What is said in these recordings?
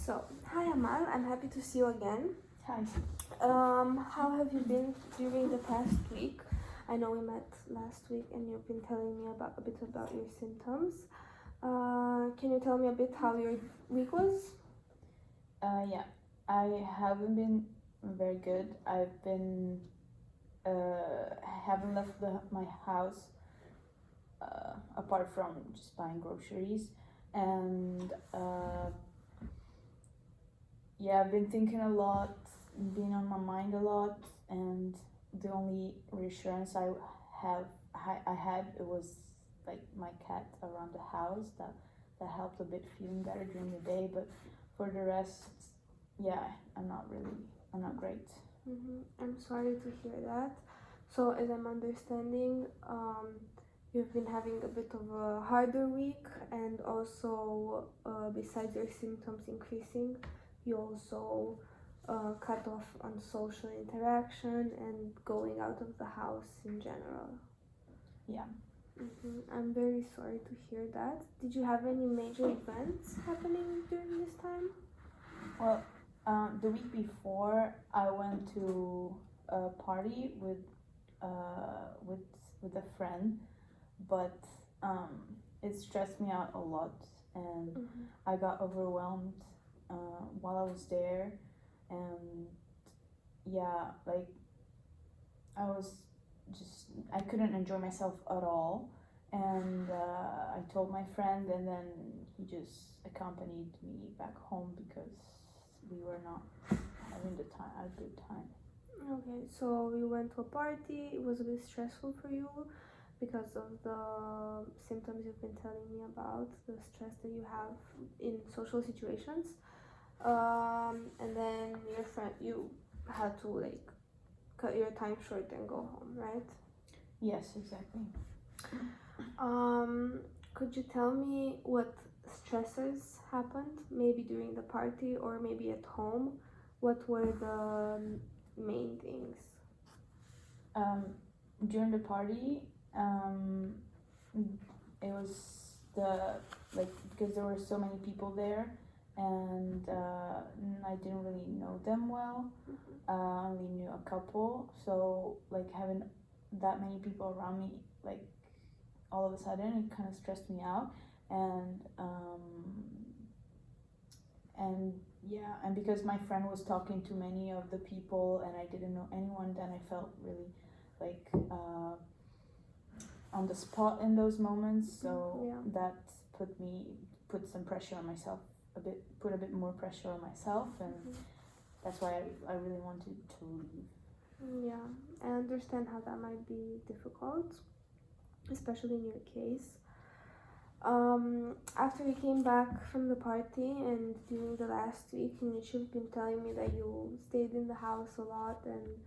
So, hi Amal, I'm happy to see you again. Hi. How have you been during the past week? I know we met last week and you've been telling me a bit about your symptoms. Can you tell me a bit how your week was? Yeah, I haven't been very good. I've been haven't left my house apart from just buying groceries, and yeah, I've been thinking a lot, been on my mind a lot, and the only reassurance I had it was like my cat around the house that helped a bit feeling better during the day, but for the rest, yeah, I'm not great. I'm sorry to hear that. So, as I'm understanding, you've been having a bit of a harder week, and also, besides your symptoms increasing, you also cut off on social interaction and going out of the house in general. Yeah. I'm very sorry to hear that. Did you have any major events happening during this time? Well, the week before I went to a party with a friend, but it stressed me out a lot, and I got overwhelmed while I was there, and yeah, like I couldn't enjoy myself at all, and I told my friend, and then he just accompanied me back home because we were not having a good time. Okay, so you went to a party. It was a bit stressful for you because of the symptoms you've been telling me about, the stress that you have in social situations. And then you had to like cut your time short and go home, right? Yes, exactly. Could you tell me what stressors happened, maybe during the party or maybe at home? What were the main things? During the party, it was because there were so many people there, and I didn't really know them well. I only knew a couple, so like having that many people around me, like all of a sudden, it kind of stressed me out, and yeah, and because my friend was talking to many of the people and I didn't know anyone, then I felt really like on the spot in those moments. So that put some pressure on myself, put a bit more pressure on myself, and that's why I really wanted to leave. Yeah, I understand how that might be difficult, especially in your case. After you came back from the party and during the last week in which you've been telling me that you stayed in the house a lot and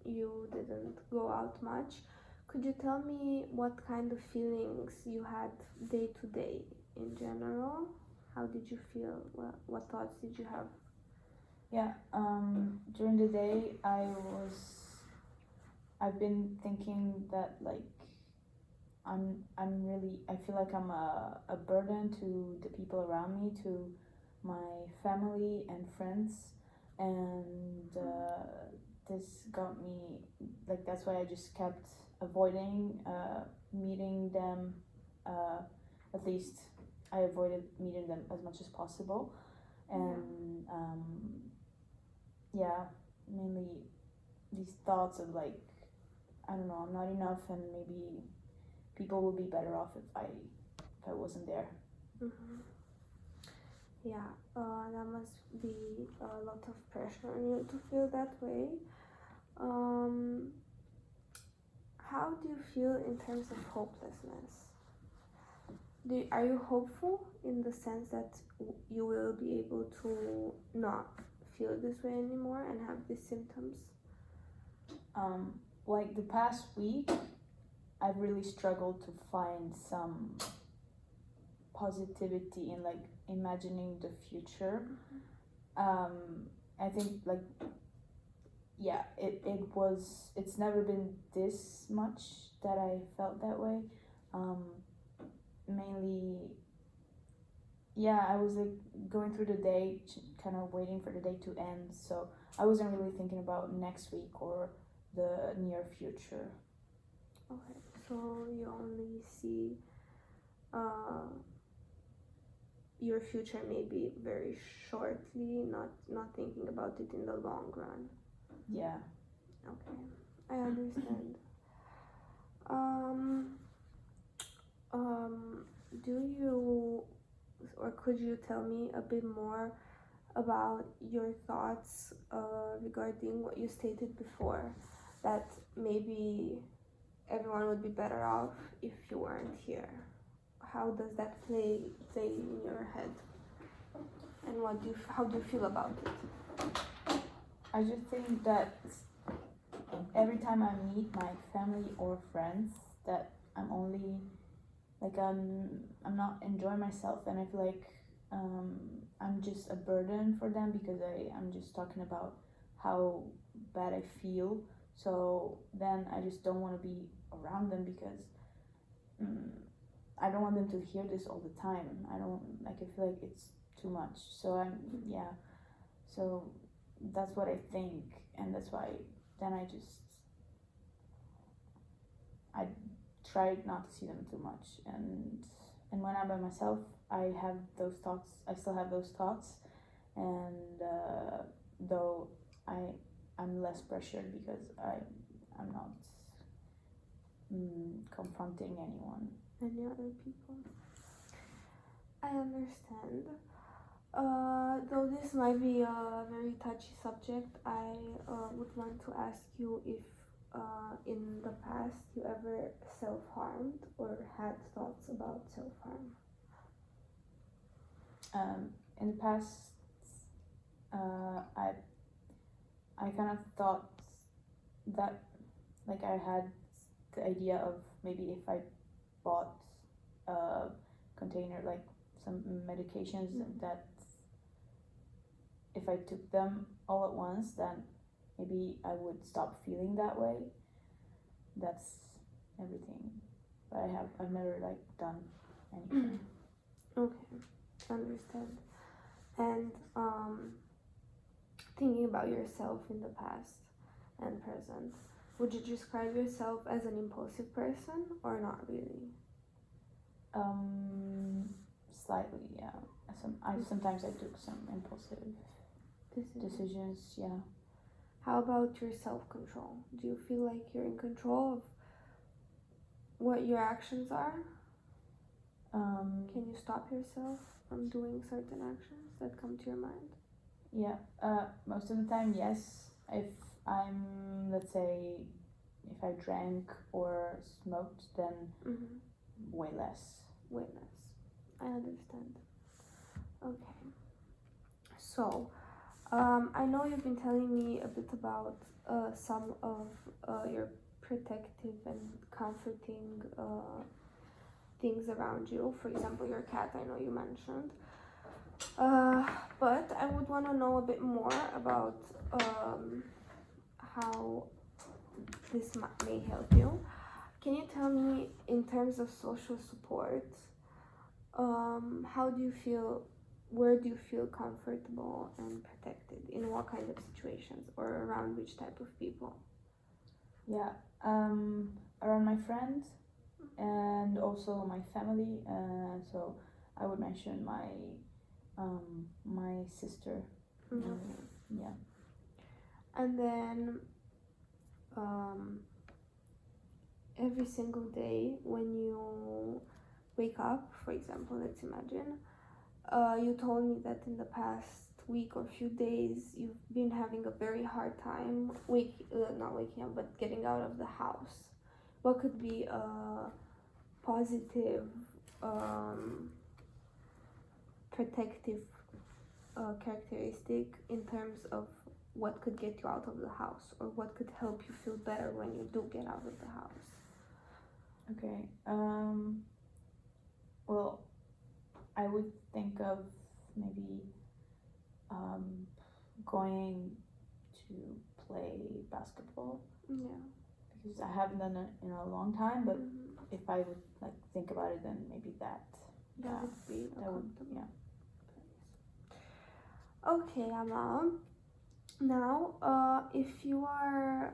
you didn't go out much, could you tell me what kind of feelings you had day to day in general? How did you feel? What thoughts did you have? Yeah, during the day I've been thinking that like I feel like I'm a burden to the people around me, to my family and friends, and this got me, like, that's why I just kept avoiding meeting them. At least I avoided meeting them as much as possible, and yeah, mainly these thoughts of like, I don't know, I'm not enough, and maybe people would be better off if I wasn't there. Yeah, that must be a lot of pressure on you to feel that way. How do you feel in terms of hopelessness? Are you hopeful in the sense that you will be able to not feel this way anymore and have these symptoms? Like the past week, I've really struggled to find some positivity in like imagining the future. I think like, yeah, it's never been this much that I felt that way. Mainly, yeah, I was like going through the day, kind of waiting for the day to end. So I wasn't really thinking about next week or the near future. Okay, so you only see uh, your future maybe very shortly, not thinking about it in the long run. Yeah. Okay, I understand. Um, um, do you or could you tell me a bit more about your thoughts regarding what you stated before, that maybe everyone would be better off if you weren't here? How does that play in your head, and how do you feel about it? I just think that every time I meet my family or friends, that I'm only like I'm not enjoying myself, and I feel like I'm just a burden for them because I'm just talking about how bad I feel. So then I just don't want to be around them because um, I don't want them to hear this all the time. I don't like. I feel like it's too much. So yeah. So that's what I think, and that's why then I try not to see them too much, and when I'm by myself, I have those thoughts. I still have those thoughts, and though I I'm less pressured because I'm not confronting anyone. Any other people? I understand. Though this might be a very touchy subject, I would want to ask you if in the past you ever self-harmed or had thoughts about self-harm. In the past, uh, I I kind of thought that like I had the idea of maybe if I bought a container like some medications that if I took them all at once, then maybe I would stop feeling that way. That's everything. But I've never like done anything. Okay, understand. And thinking about yourself in the past and present, would you describe yourself as an impulsive person or not really? Slightly, yeah. Sometimes I took some impulsive decisions, yeah. How about your self-control? Do you feel like you're in control of what your actions are? Can you stop yourself from doing certain actions that come to your mind? Yeah, most of the time, yes. If I'm, let's say, if I drank or smoked, then way less. Way less. I understand. Okay. So, I know you've been telling me a bit about some of your protective and comforting things around you. For example, your cat, I know you mentioned. But I would want to know a bit more about how this may help you. Can you tell me, in terms of social support, how do you feel? Where do you feel comfortable and protected? In what kind of situations, or around which type of people? Yeah, around my friends and also my family. So I would mention my sister. Yeah. And then every single day when you wake up, for example, let's imagine, you told me that in the past week or few days you've been having a very hard time not waking up but getting out of the house. What could be a positive protective characteristic in terms of what could get you out of the house, or what could help you feel better when you do get out of the house? Okay. Well, I would think of maybe going to play basketball. Yeah. Because I haven't done it in a long time, but if I would like think about it, then maybe that That would be yeah. Okay, Amal. Now, if you are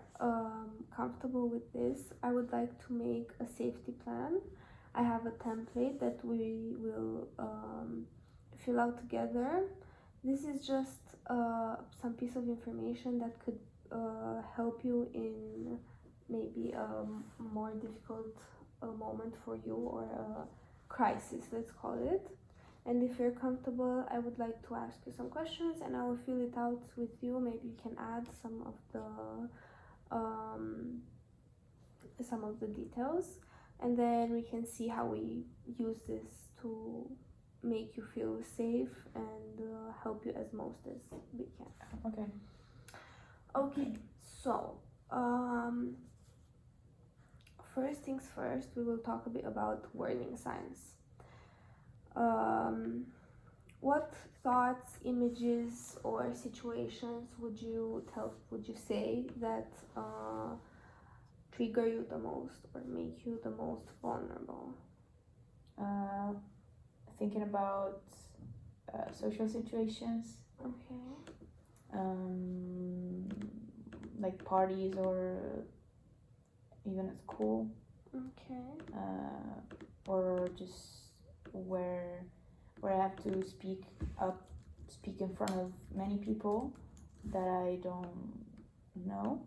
comfortable with this, I would like to make a safety plan. I have a template that we will fill out together. This is just some piece of information that could help you in maybe a more difficult moment for you or a crisis, let's call it. And if you're comfortable, I would like to ask you some questions and I will fill it out with you. Maybe you can add um, some of the details, and then we can see how we use this to make you feel safe and help you as most as we can. Okay. Okay, so first things first, we will talk a bit about warning signs. What thoughts, images, or situations would you say that trigger you the most or make you the most vulnerable? Thinking about social situations, Okay. like parties or even at school, Okay. or just where I have to speak in front of many people that I don't know.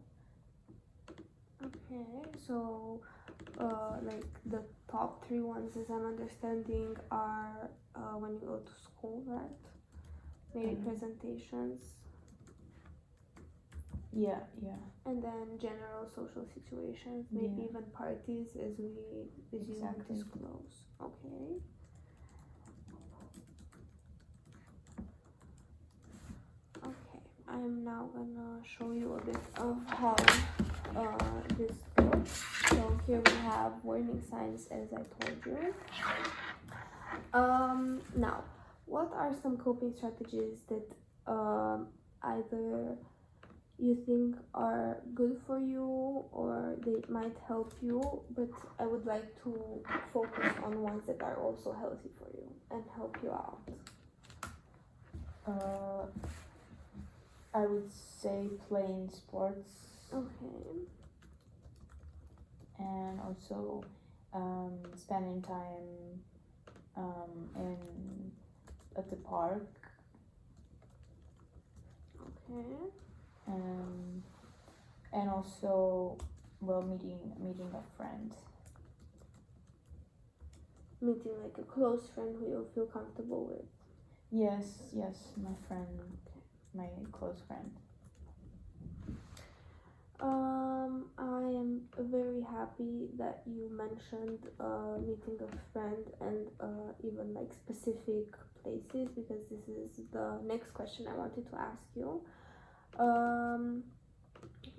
Okay. So, like the top three ones, as I'm understanding, are when you go to school, right? Maybe presentations, Yeah. and then general social situations, maybe Yeah. even parties, as you Exactly. disclose. Okay. Okay, I'm now gonna show you a bit of how this looks. So here we have warning signs, as I told you. Now, what are some coping strategies that either you think are good for you or they might help you, but I would like to focus on ones that are also healthy for you and help you out. I would say playing sports. Okay. And also spending time at the park. Okay. And also, well, meeting a friend. Meeting like a close friend who you feel comfortable with. Yes, my friend, my close friend. I am very happy that you mentioned meeting a friend and even like specific places, because this is the next question I wanted to ask you.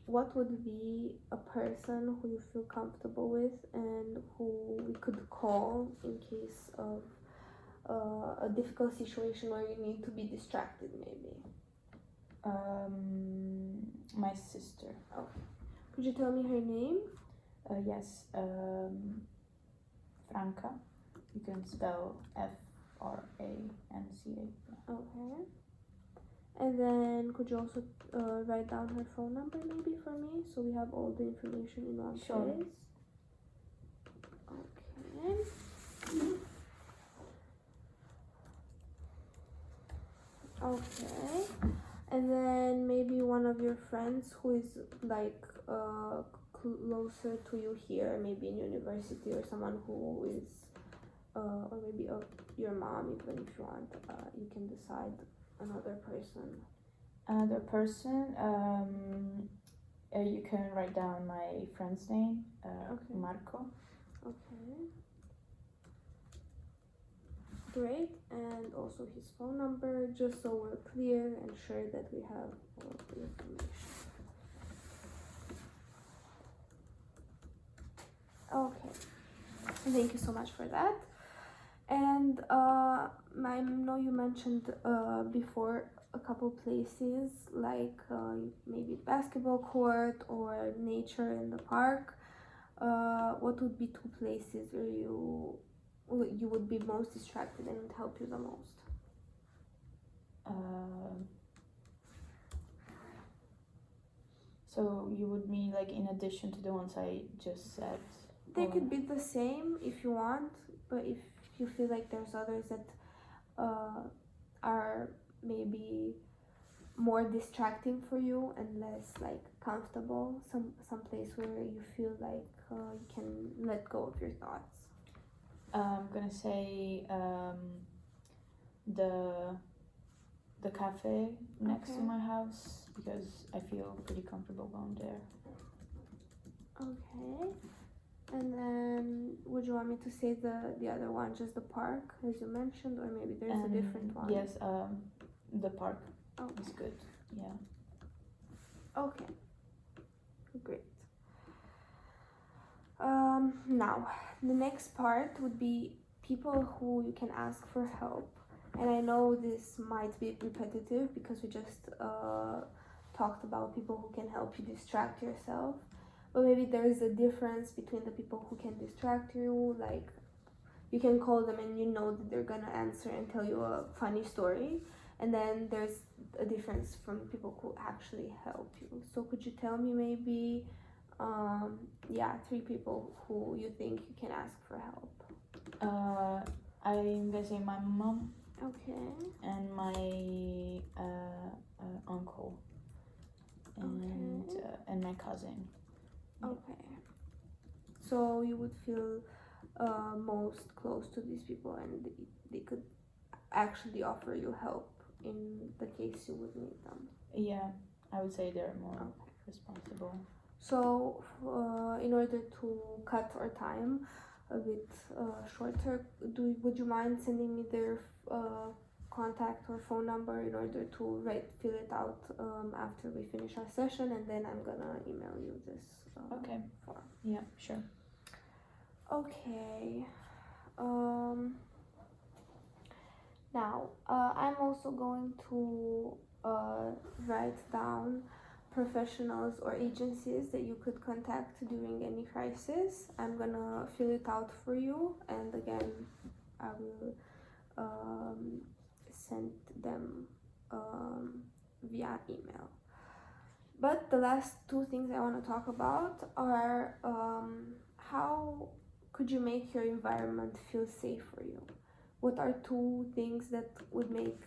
What would be a person who you feel comfortable with and who we could call in case of a difficult situation where you need to be distracted, maybe? My sister. Okay. Could you tell me her name? Yes. Franca. You can spell Franca. Okay. And then could you also write down her phone number maybe for me, so we have all the information in one Sure. place? Okay. Okay. And then maybe one of your friends who is like closer to you here, maybe in university, or someone who is or maybe your mom, even if you want, you can decide another person. You can write down my friend's name, Okay. Marco. Okay. Great, and also his phone number, just so we're clear and sure that we have all of the information. Okay, thank you so much for that. And I know you mentioned before a couple places like maybe basketball court or nature in the park. What would be two places where you would be most distracted and would help you the most? So you would mean like in addition to the ones I just said? They or- could be the same if you want, but if you feel like there's others that are maybe more distracting for you and less like comfortable, some place where you feel like you can let go of your thoughts. I'm gonna say the cafe next to Okay. my house because I feel pretty comfortable going there. Okay. And then would you want me to say the other one, just the park as you mentioned, or maybe there's a different one? Yes, the park Okay. is good. Yeah. Okay. Great. Now, the next part would be people who you can ask for help. And I know this might be repetitive because we just talked about people who can help you distract yourself. But maybe there is a difference between the people who can distract you, like you can call them and you know that they're gonna answer and tell you a funny story. And then there's a difference from people who actually help you. So could you tell me maybe, three people who you think you can ask for help? I'm gonna say my mom Okay. and my uncle and my cousin. Okay. So you would feel most close to these people, and they could actually offer you help in the case you would need them. Yeah, I would say they're more Okay. responsible. So, in order to cut our time a bit shorter, would you mind sending me their contact or phone number in order to fill it out after we finish our session, and then I'm gonna email you this Okay. form. Yeah, sure. Okay. Now, I'm also going to write down professionals or agencies that you could contact during any crisis. I'm gonna fill it out for you, and again, I will send them via email. But the last two things I want to talk about are how could you make your environment feel safe for you? What are two things that would make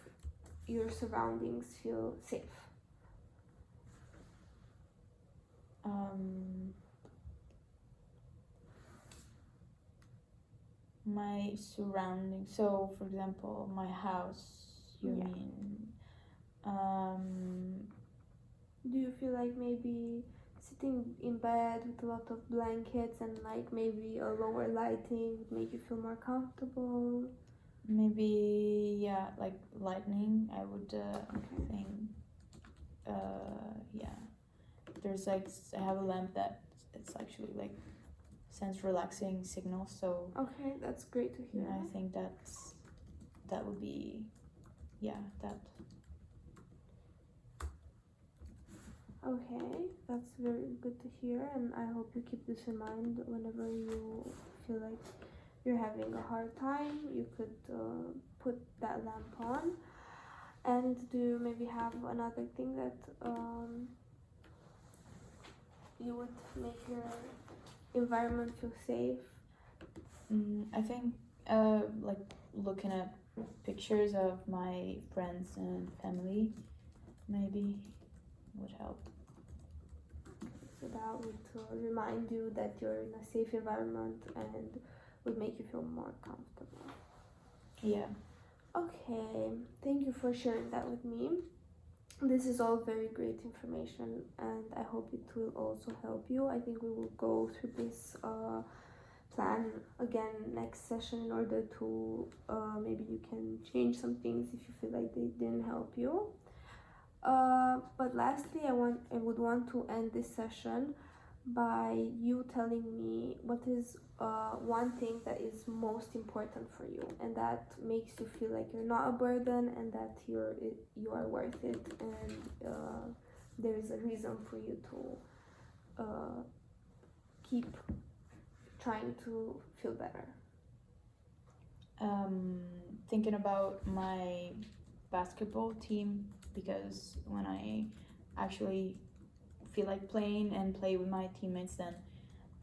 your surroundings feel safe? My surroundings. So, for example, my house. You Yeah. mean? Do you feel like maybe sitting in bed with a lot of blankets and like maybe a lower lighting would make you feel more comfortable? Maybe like lightning. I would think. Yeah. There's like I have a lamp that it's actually like sends relaxing signals. So Okay, that's great to hear. I think that would be that. Okay, that's very good to hear, and I hope you keep this in mind whenever you feel like you're having a hard time. You could put that lamp on. And do you maybe have another thing that you would make your environment feel safe? I think like looking at pictures of my friends and family maybe would help. So that would remind you that you're in a safe environment and would make you feel more comfortable. Yeah. Okay, thank you for sharing that with me. This is all very great information, and I hope it will also help you. I think we will go through this plan again next session in order to maybe you can change some things if you feel like they didn't help you. But lastly, I would want to end this session by you telling me what is one thing that is most important for you and that makes you feel like you're not a burden and that you are worth it, and there is a reason for you to keep trying to feel better. Thinking about my basketball team, because when I actually feel like playing and play with my teammates, then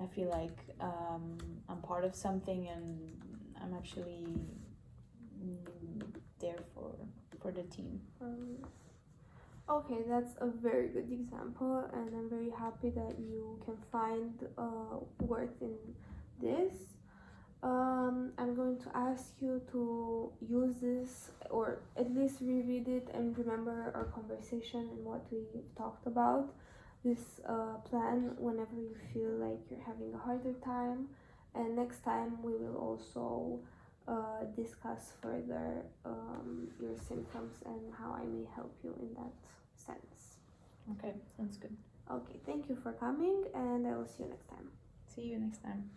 I feel like I'm part of something and I'm actually there for the team. Okay, that's a very good example, and I'm very happy that you can find worth in this. I'm going to ask you to use this, or at least reread it and remember our conversation and what we talked about. This plan whenever you feel like you're having a harder time, and next time we will also discuss further your symptoms and how I may help you in that sense. Okay, sounds good. Okay, thank you for coming, and I will see you next time. See you next time.